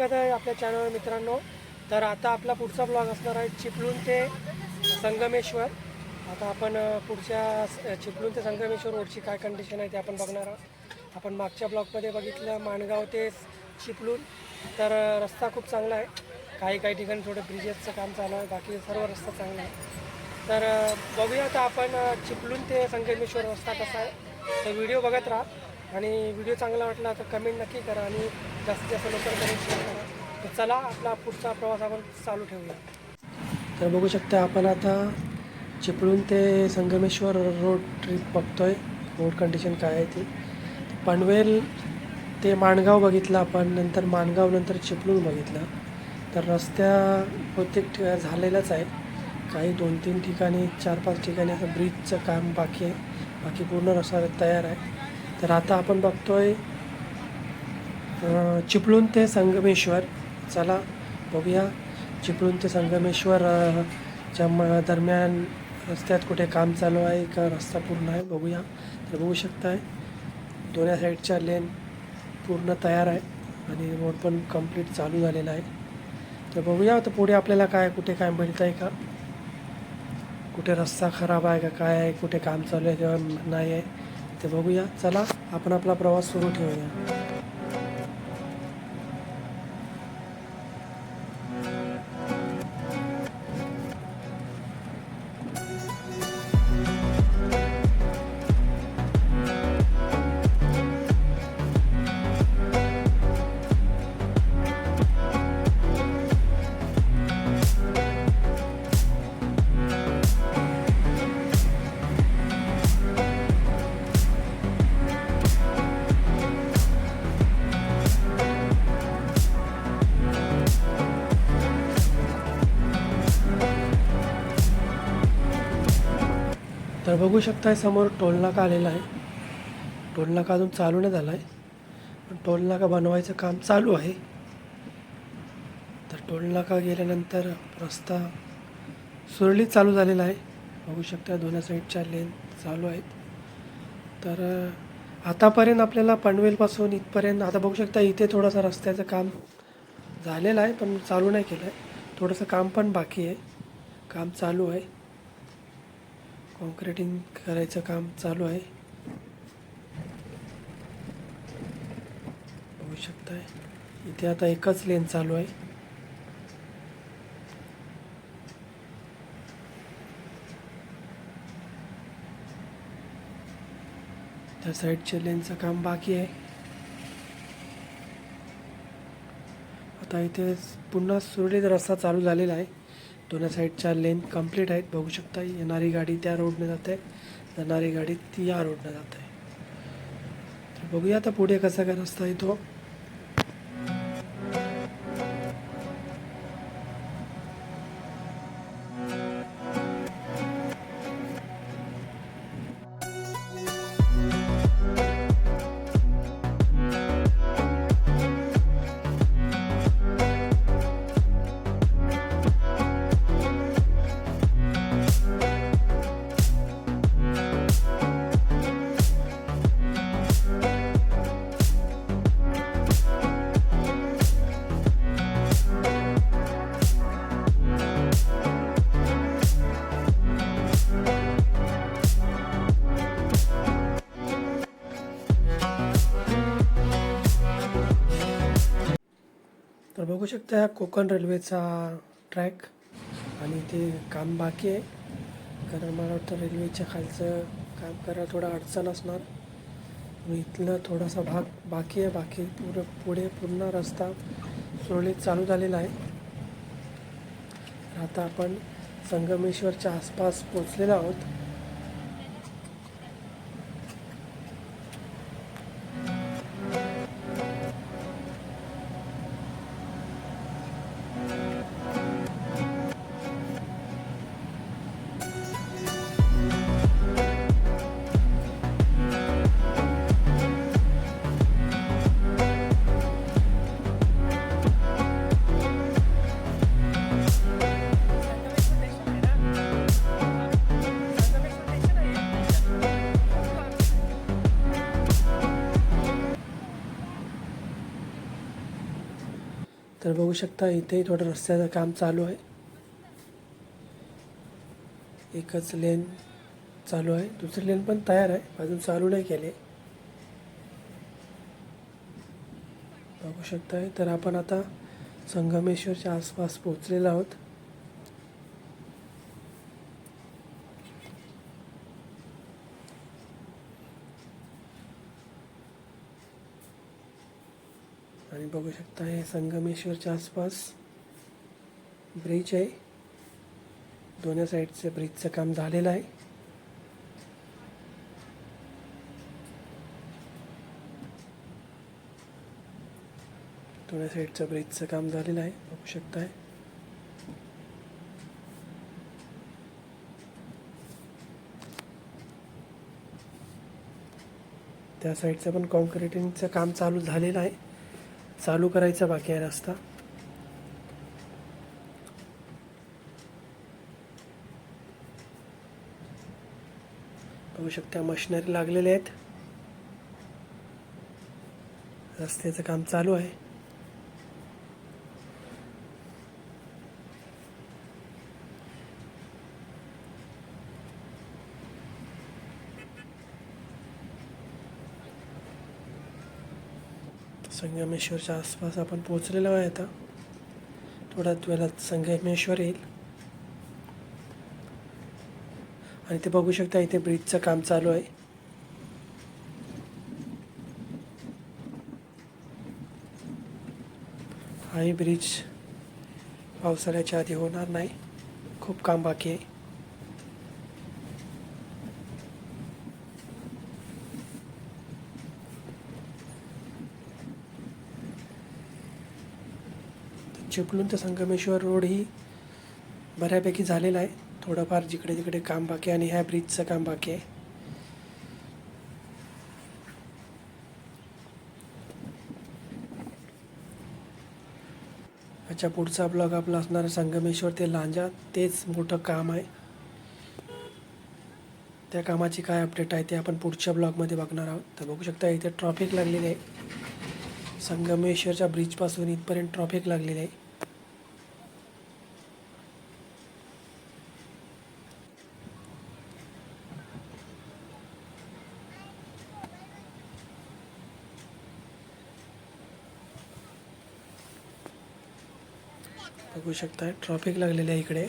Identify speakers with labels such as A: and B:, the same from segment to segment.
A: स्वागत आहे आपल्या चॅनलवर मित्रांनो. तर आता आपला पुढचा ब्लॉग असणार आहे चिपळूण ते संगमेश्वर. आता आपण पुढच्या चिपळूण ते संगमेश्वर रोडची काय कंडिशन आहे ते आपण बघणार आहोत. आपण मागच्या ब्लॉगमध्ये बघितलं माणगाव ते चिपळूण, तर रस्ता खूप चांगला आहे. काही ठिकाणी थोडं ब्रिजेसचं काम चालू आहे, बाकी सर्व रस्ता चांगला आहे. तर बघूया आता आपण चिपळूण ते संगमेश्वर रस्ता कसा आहे. तर व्हिडिओ बघत राहा आणि व्हिडिओ चांगला वाटला तर कमेंट नक्की करा आणि जास्तीत जास्त लोकांपर्यंत शेअर करा. तर चला आपला पुढचा प्रवास आपण चालू ठेवूया. तर बघू शकता आपण आता चिपळूण ते संगमेश्वर रोड ट्रिप बघतोय. रोड कंडिशन काय आहे ती. पनवेल ते माणगाव बघितलं आपण, नंतर माणगाव नंतर चिपळूण बघितलं. तर रस्त्या बहुतेक झालेलंच आहे. काही 2-3 ठिकाणी 4-5 ठिकाणी असं ब्रिजचं काम बाकी आहे, बाकी पूर्ण रस्ता तयार आहे. तर आता आपण बघतोय चिपळूण ते संगमेश्वर. चला बघूया चिपळूण ते संगमेश्वर च्या दरम्यान रस्त्यात कुठे काम चालू आहे का रस्ता पूर्ण आहे बघूया. तर बघू शकताय दोन्ही साईडच्या लेन पूर्ण तयार आहे आणि रोड पण कंप्लीट चालू झालेला आहे. तर बघूया आता पुढे आपल्याला कुठे काय मिळतं आहे का, कुठे रस्ता खराब आहे का काय आहे, कुठे काम चालू आहे किंवा नाही आहे ते बघूया. चला आपण आपला प्रवास सुरू ठेवूया. तर बघू शकताय समोर टोलनाका आलेला आहे. टोलनाका अजून चालू नाही झाला आहे, पण टोलनाका बनवायचं काम चालू आहे. तर टोलनाका गेल्यानंतर रस्ता सुरळीत चालू झालेला आहे. बघू शकता दोन्ही साईडच्या लेन चालू आहेत. तर आतापर्यंत आपल्याला पनवेलपासून इथपर्यंत आता बघू शकता इथे थोडंसं रस्त्याचं काम झालेलं आहे, पण चालू नाही केलं आहे. थोडंसं काम पण बाकी आहे, काम चालू आहे. कॉन्क्रिटिंग करायचं काम चालू आहे. बघू शकताय इथे आता एकच लेन चालू आहे. त्या साईडच्या लेनचं काम बाकी आहे. आता इथे पुन्हा सुरळीत रस्ता चालू झालेला आहे. दोन्ही साईडच्या लेन कंप्लीट आहेत. बघू शकता येणारी गाडी त्या रोडने जाते, जाणारी गाडी ती या रोडने जाते. तर बघूया आता पुढे कसा काय रस्ता येतो. तर बघू शकता कोकण रेल्वेचा ट्रॅक आणि ते काम बाकी आहे. कारण मला वाटतं रेल्वेच्या खालचं काम करायला थोडं अडचण असणार. इथलं थोडासा भाग बाकी आहे. बाकी पुढे पूर्ण रस्ता सुरळीत चालू झालेला आहे. आता आपण संगमेश्वरच्या आसपास पोचलेलो आहोत. तर बघू शकता इथे थोडं रस्त्याचं काम चालू आहे. एकच लेन चालू आहे, दुसरी लेन पण तयार आहे, अजून चालू नाही केले. बघू शकताय. तर आपण आता संगमेश्वरच्या आसपास पोहोचलेलो आहोत. आणि बघू शकता हे संगमेश्वरच्या आसपास ब्रिज आहे. दोन्ही साईडचं ब्रिजचं काम झालेलं आहे. दोन्ही साईडचं ब्रिजचं काम झालेलं आहे, बघू शकताय. त्या साईडचं पण कॉन्क्रिटिंगचं काम चालू झालेलं आहे, चालू करायचं बाकी आहे रस्ता. बघू शकता मशिनरी लागलेले आहेत, रस्त्याचं काम चालू आहे. संगमेश्वरच्या आसपास आपण पोहोचलेलो आहे. आता थोड्याच वेळात संगमेश्वर येईल. आणि ते बघू शकता इथे ब्रिजचं काम चालू आहे. हाही ब्रिज पावसाळ्याच्या आधी होणार नाही, खूप काम बाकी आहे. चिपळूण ते संगमेश्वर रोड ही बऱ्यापैकी झालेला आहे. थोडंफार जिकडे तिकडे काम बाकी आहे आणि ह्या ब्रिजचं काम बाकी आहे. ह्याच्या पुढचा ब्लॉग आपला असणार संगमेश्वर ते लांजा, तेच मोठं काम आहे. त्या कामाची काय अपडेट आहे ते आपण पुढच्या ब्लॉगमध्ये बघणार आहोत. तर बघू शकता इथे ट्रॉफिक लागलेली आहे. संगमेश्वरच्या ब्रिजपासून इथपर्यंत ट्रॉफिक लागलेली आहे. बघू शकता ट्रॉफिक लागलेलं आहे इकडे.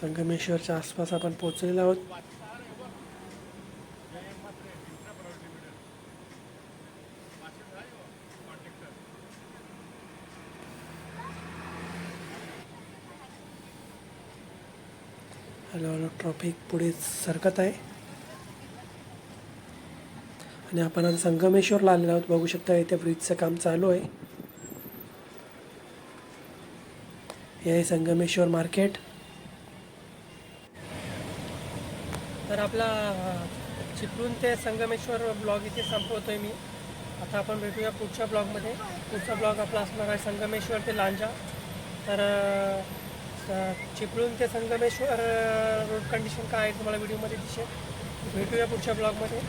A: संगमेश्वरच्या आसपास आपण पोहोचलेलो आहोत. हळूहळू ट्रॉफिक पुढे सरकत आहे आणि आपण आज संगमेश्वरला आलेलो आहोत. बघू शकता इथे ब्रिजचं काम चालू आहे. हे आहे संगमेश्वर मार्केट. तर आपला चिपळूण ते संगमेश्वर ब्लॉग इथे संपवतोय मी. आता आपण भेटूया पुढच्या ब्लॉगमध्ये. पुढचा ब्लॉग आपला असणार आहे संगमेश्वर ते लांजा. तर चिपळूण ते संगमेश्वर रोड कंडिशन काय आहे तुम्हाला व्हिडिओमध्ये दिसेल. भेटूया पुढच्या ब्लॉगमध्ये.